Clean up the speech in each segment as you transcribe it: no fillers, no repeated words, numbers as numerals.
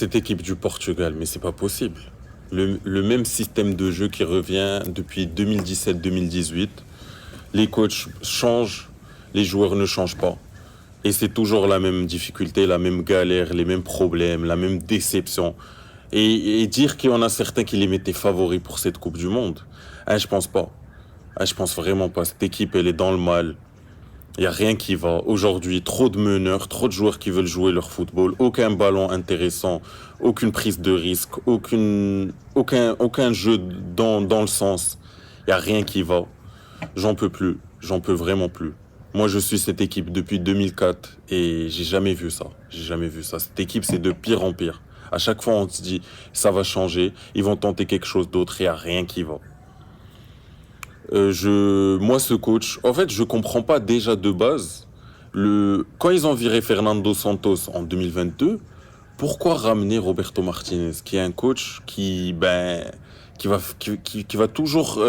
cette équipe du Portugal, mais c'est pas possible. Le même système de jeu qui revient depuis 2017-2018. Les coachs changent, les joueurs ne changent pas. Et c'est toujours la même difficulté, la même galère, les mêmes problèmes, la même déception. Et dire qu'il y en a certains qui les mettaient favoris pour cette Coupe du Monde, hein, je pense pas. Hein, je pense vraiment pas. Cette équipe, elle est dans le mal. Il n'y a rien qui va. Aujourd'hui, trop de meneurs, trop de joueurs qui veulent jouer leur football, aucun ballon intéressant, aucune prise de risque, aucun jeu dans le sens. Il n'y a rien qui va. J'en peux plus. J'en peux vraiment plus. Moi, je suis cette équipe depuis 2004 et j'ai jamais vu ça. J'ai jamais vu ça. Cette équipe, c'est de pire en pire. À chaque fois, on se dit, ça va changer, ils vont tenter quelque chose d'autre, il n'y a rien qui va. Moi, ce coach, en fait, je comprends pas déjà de base, quand ils ont viré Fernando Santos en 2022, pourquoi ramener Roberto Martinez, qui est un coach qui va toujours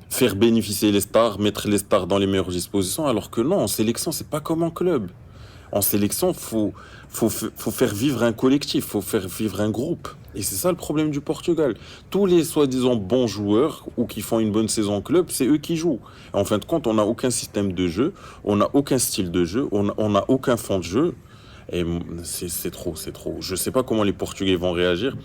faire bénéficier les stars, mettre les stars dans les meilleures dispositions, alors que non, en sélection, c'est pas comme en club. En sélection, faut faire vivre un collectif, faut faire vivre un groupe. Et c'est ça le problème du Portugal. Tous les soi-disant bons joueurs ou qui font une bonne saison en club, c'est eux qui jouent. Et en fin de compte, on n'a aucun système de jeu, on n'a aucun style de jeu, on n'a aucun fond de jeu. Et c'est trop, c'est trop. Je sais pas comment les Portugais vont réagir.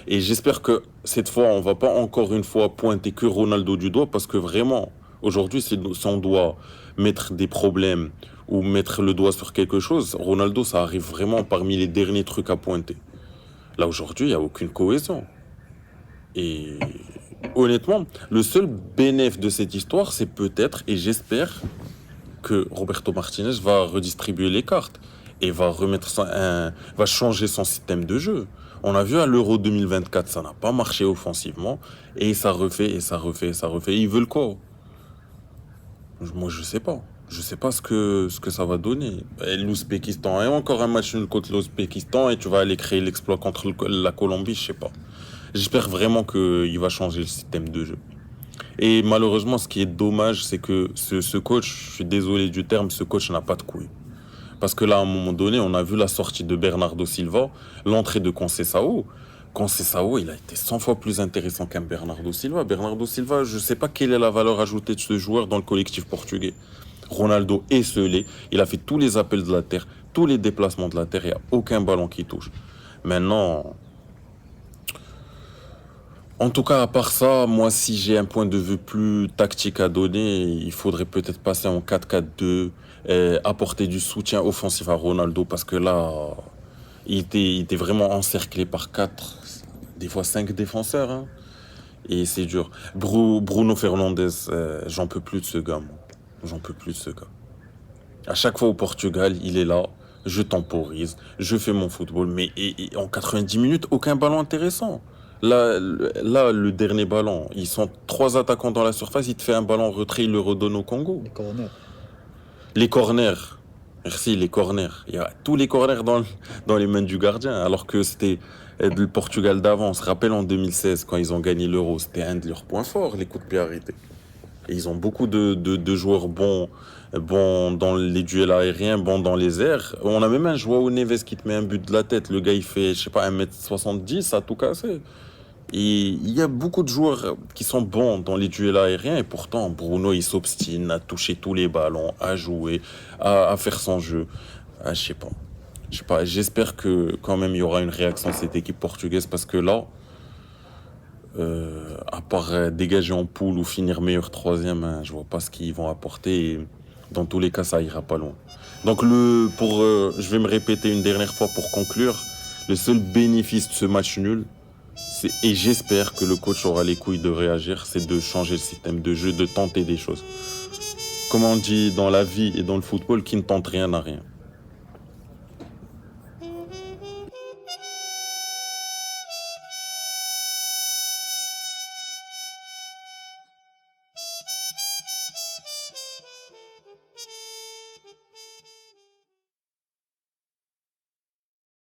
Et j'espère que cette fois, on va pas encore une fois pointer que Ronaldo du doigt parce que vraiment, aujourd'hui, si on doit mettre des problèmes ou mettre le doigt sur quelque chose, Ronaldo, ça arrive vraiment parmi les derniers trucs à pointer. Là, aujourd'hui, il n'y a aucune cohésion. Et honnêtement, le seul bénéfice de cette histoire, c'est peut-être, et j'espère, que Roberto Martinez va redistribuer les cartes et va changer son système de jeu. On a vu à l'Euro 2024, ça n'a pas marché offensivement, et ça refait, et ça refait, et ça refait. Ils veulent quoi? Moi, je sais pas. Je sais pas ce que ça va donner. Et l'Ouzbékistan, et encore un match nul contre l'Ouzbékistan, et tu vas aller créer l'exploit contre la Colombie, je sais pas. J'espère vraiment qu'il va changer le système de jeu. Et malheureusement, ce qui est dommage, c'est que ce coach, je suis désolé du terme, ce coach n'a pas de couilles. Parce que là, à un moment donné, on a vu la sortie de Bernardo Silva, l'entrée de Conceição. Conceição, il a été 100 fois plus intéressant qu'un Bernardo Silva. Bernardo Silva, je ne sais pas quelle est la valeur ajoutée de ce joueur dans le collectif portugais. Ronaldo est scellé, il a fait tous les appels de la terre, tous les déplacements de la terre, il n'y a aucun ballon qui touche. Maintenant, en tout cas, à part ça, moi, si j'ai un point de vue plus tactique à donner, il faudrait peut-être passer en 4-4-2, apporter du soutien offensif à Ronaldo, parce que là, il était vraiment encerclé par 4, des fois 5 défenseurs, hein, et c'est dur. Bruno Fernandes, j'en peux plus de ce gars, moi. J'en peux plus de ce gars. À chaque fois au Portugal, il est là, je temporise, je fais mon football, mais en 90 minutes, aucun ballon intéressant. Le dernier ballon, ils sont 3 attaquants dans la surface, il te fait un ballon en retrait, il le redonne au Congo. Les corners. Les corners, merci, les corners. Il y a tous les corners dans les mains du gardien, alors que c'était le Portugal d'avant. On se rappelle en 2016, quand ils ont gagné l'Euro, c'était un de leurs points forts, les coups de pied arrêtés. Et ils ont beaucoup de joueurs bons dans les duels aériens, bons dans les airs. On a même un João Neves qui te met un but de la tête. Le gars, il fait, je sais pas, 1m70, ça a tout cassé. Et il y a beaucoup de joueurs qui sont bons dans les duels aériens et pourtant Bruno il s'obstine à toucher tous les ballons, à jouer, à faire son jeu. Ah, je sais pas. Je sais pas. J'espère que quand même il y aura une réaction de cette équipe portugaise parce que là, à part dégager en poule ou finir meilleur troisième, hein, je vois pas ce qu'ils vont apporter. Et dans tous les cas, ça ira pas loin. Donc je vais me répéter une dernière fois pour conclure. Le seul bénéfice de ce match nul, et j'espère que le coach aura les couilles de réagir, c'est de changer le système de jeu, de tenter des choses. Comme on dit dans la vie et dans le football, qui ne tente rien n'a rien.